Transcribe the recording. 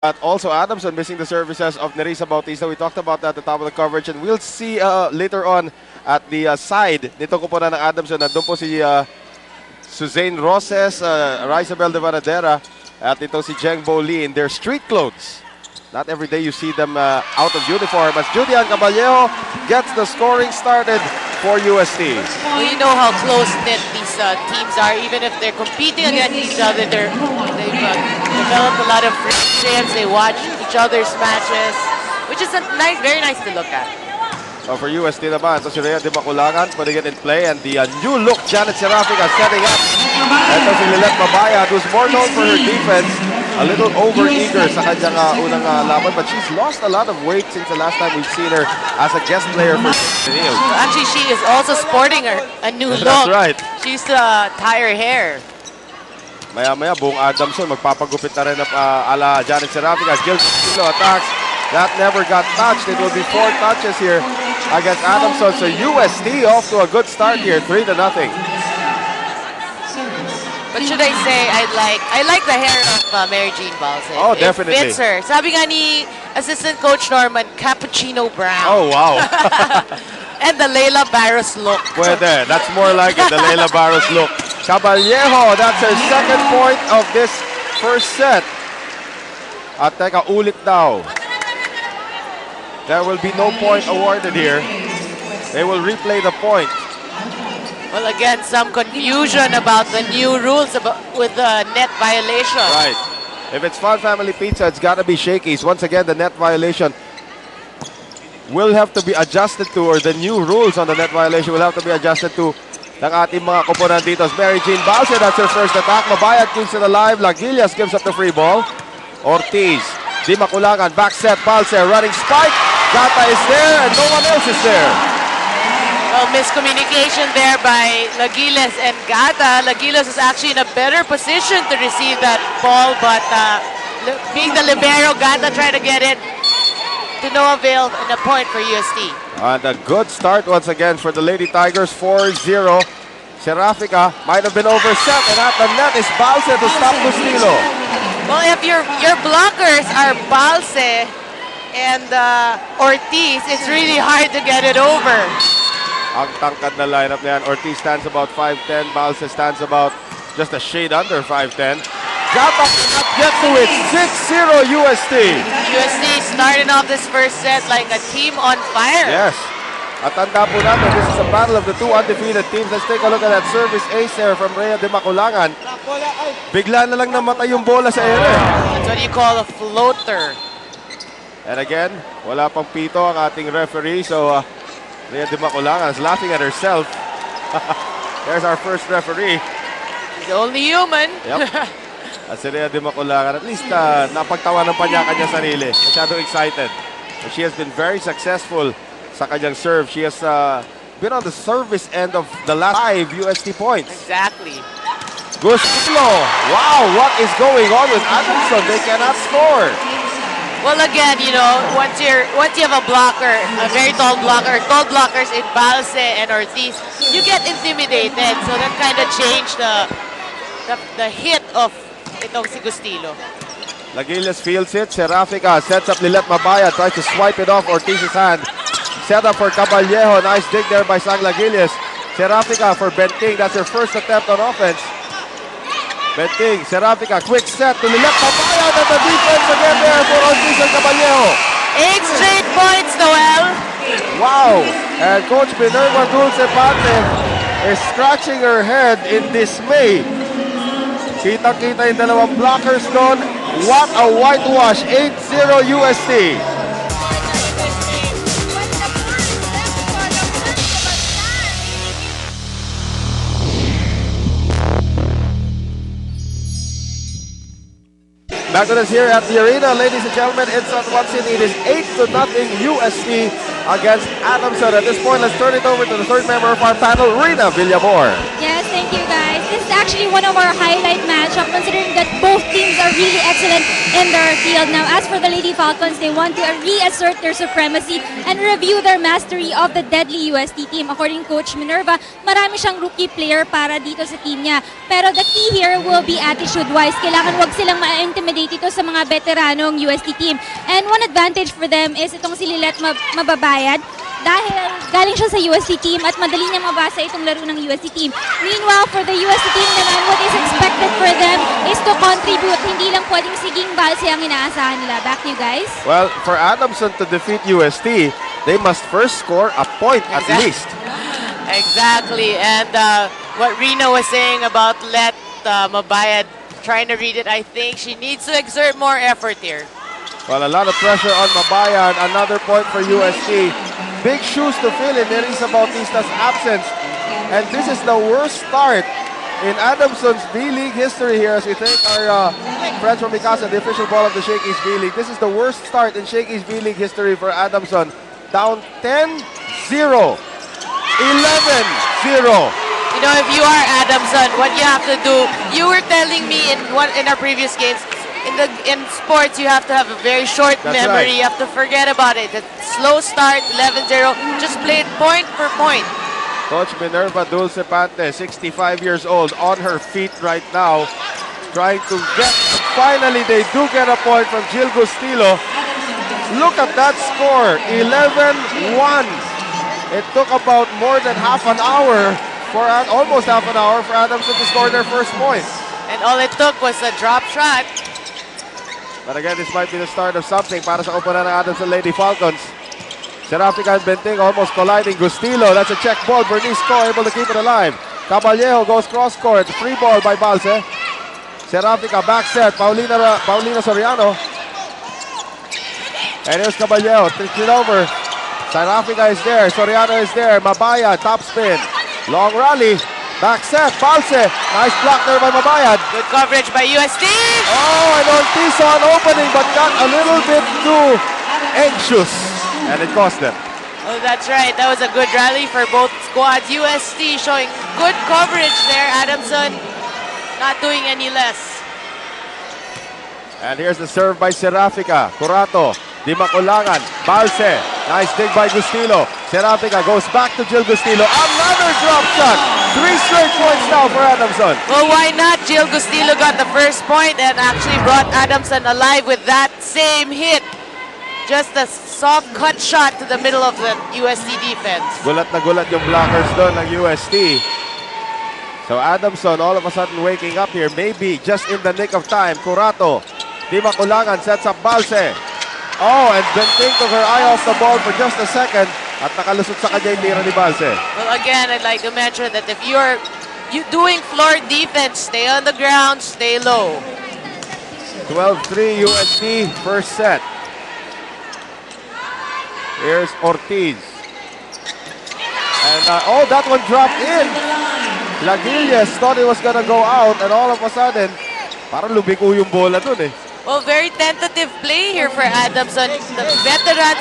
But also Adamson missing the services of Nerissa Bautista. We talked about that at the top of the coverage, and we'll see later on at the side nito ko po na ng Adamson. Nandun po si Suzanne Roses, Raisabel de Vanadera, at ito si Jeng Bo Lee in their street clothes. Not every day you see them out of uniform as Judian Caballero gets the scoring started for UST. Well, you know how close-knit these teams are. Even if they're competing against each other, they've developed a lot of friendships. They watch each other's matches, which is very nice to look at. So for UST naman, ito si Rhea de Baculangan putting it in play, and the new look Janet Serafica setting up. Ito si Lilet Mabayad, who's more known for her defense. A little over-eager sa kanyang unang laban, but she's lost a lot of weight since the last time we've seen her as a guest player for Neil. Actually, she is also sporting a new look. That's right. She's tie her hair. Maya-maya, buong Adamson magpapagupit na rin ala Janet Serafica. Gil Castillo attacks. That never got touched. It will be 4 touches here against Adamson. So UST off to a good start here, 3-0. But should I say, I like the hair of Mary Jean Balse. Oh, definitely. It fits her. Sabi nga ni Assistant Coach Norman, cappuccino brown. Oh, wow. And the Leila Barros look. Pwede. That's more like it, the Leila Barros look. Caballero, that's her second point of this first set. At teka, ulit daw. There will be no point awarded here. They will replay the point. Well, again, some confusion about the new rules with the net violation. Right. If it's Fun Family Pizza, it's got to be Shakey's. Once again, the net violation will have to be adjusted to, or the new rules on the net violation will have to be adjusted to ng ating mga koponan dito. Mary Jean Balse, that's her first attack. Mabayad keeps it alive. Laguillas gives up the free ball. Ortiz, Di Maculangan, back set, Balse, running spike. Gata is there, and no one else is there. Well, miscommunication there by Laguillas and Gata. Laguillas is actually in a better position to receive that ball, but being the libero, Gata tried to get it to no avail, and a point for UST. And a good start once again for the Lady Tigers, 4-0. Serafica might have been overset, and at the net is Balse to stop Custilo. Well, if your blockers are Balse and Ortiz, it's really hard to get it over. Ang tangkad na lineup na yan. Ortiz stands about 5'10". Balse stands about just a shade under 5'10". Gata cannot get to it. 6-0 UST. UST starting off this first set like a team on fire. Yes. At tanda po natin, this is a battle of the two undefeated teams. Let's take a look at that service ace there from Rhea de Maculangan. Bigla na lang namatay yung bola sa ere. That's what you call a floater. And again, wala pang pito ang ating referee. So, Rhea de Maculangan is laughing at herself. There's our first referee. He's only human. Yep. At si Rhea de Maculangan, at least napagtawanan pa niya kanyang sarili. Masyadong excited. But she has been very successful sa kanyang serve. She has been on the service end of the last 5 UST points. Exactly. Gustilo! Wow, what is going on with Adamson? They cannot score. Well, again, you know, once you have a blocker, a very tall blocker, tall blockers in Balse and Ortiz, you get intimidated. So that kind of changed the hit of itong si Gustilo. Laguillas fields it. Serafica sets up Lilet Mabaya, tries to swipe it off Ortiz's hand. Set up for Caballero. Nice dig there by Sang Laguillas. Serafica for Benting. That's her first attempt on offense. Benting, Serafica, quick set to Lilet Mabaya, and the defense again there for Ortiz and Caballero. 8 straight points, Noel. Wow! And Coach Minerva Dulce Pate is scratching her head in dismay. Kita-kita yung dalawang blockers doon. What a whitewash! 8-0 UST. Back with us here at the arena, ladies and gentlemen. It's on one city. It is 8-0 UST against Adamson. At this point, let's turn it over to the third member of our panel, Rina Villamor. Yes, thank you guys. this is actually one of our highlight matchup considering that both teams are really excellent in their field. Now, as for the Lady Falcons, they want to reassert their supremacy and review their mastery of the deadly UST team. According Coach Minerva, marami siyang rookie player para dito sa team niya. Pero the key here will be attitude-wise. Kailangan wag silang ma-intimidate ito sa mga veteranong UST team. And one advantage for them is itong si Lilet mababayad. Dahil galing siya sa UST team at madali niya mabasa itong laro ng UST team. Meanwhile, for the UST team naman, what is expected for them is to contribute. Hindi lang pwedeng siging balse ang inaasahan nila. Back to you guys. Well, for Adamson to defeat UST, they must first score a point at least. Exactly. And what Rina was saying about Let Mabayad, trying to read it, I think she needs to exert more effort here. Well, a lot of pressure on Mabayan. Another point for UST. Big shoes to fill in Nerissa Bautista's absence. And this is the worst start in Adamson's B-League history here as we thank our friends from Mikasa, the official ball of the Shakey's B-League. This is the worst start in Shakey's B-League history for Adamson. Down 10-0. 11-0. You know, if you are Adamson, what you have to do, you were telling me in our previous games, in sports, you have to have a very short memory. Right. You have to forget about it. The slow start, 11-0, just play it point for point. Coach Minerva Dulcepante, 65 years old, on her feet right now, trying to get, finally they do get a point from Jill Gustilo. Look at that score, 11-1. It took about more than half an hour, almost half an hour for Adamson to score their first point. And all it took was a drop shot. But again, this might be the start of something para sa opener ng Adamson Lady Falcons. Serafica and Benting almost colliding. Gustilo, that's a check ball. Bernice Co able to keep it alive. Caballero goes cross-court. Free ball by Balse. Serafica back set. Paulina Soriano. And here's Caballero. Takes it over. Serafica is there. Soriano is there. Mabaya, top spin. Long rally. Back set, Balse. Nice block there by Mabayad. Good coverage by UST. Oh, and Ortiz on opening, but got a little bit too anxious. And it cost them. Oh, that's right. That was a good rally for both squads. UST showing good coverage there. Adamson not doing any less. And here's the serve by Serafica. Curato, Di Maculangan, Balse. Nice dig by Gustilo. Serafica goes back to Jill Gustilo. Another drop shot. 3 straight points now for Adamson. Well, why not? Jill Gustilo got the first point and actually brought Adamson alive with that same hit. Just a soft cut shot to the middle of the UST defense. Gulat na gulat yung blockers doon ng UST. So Adamson all of a sudden waking up here. Maybe just in the nick of time. Curato, Di Maculangan sets up Balse. Oh, and Benting took her eye off the ball for just a second at nakalusot sa kanya yung tira ni Balse. Well, again, I'd like to mention that if you're doing floor defense, stay on the ground, stay low. 12-3 UST, first set. Here's Ortiz. And oh, that one dropped in. Laguilles thought it was gonna go out and all of a sudden, parang lumiko yung bola dun eh. Well, very tentative play here for Adamson. The veterans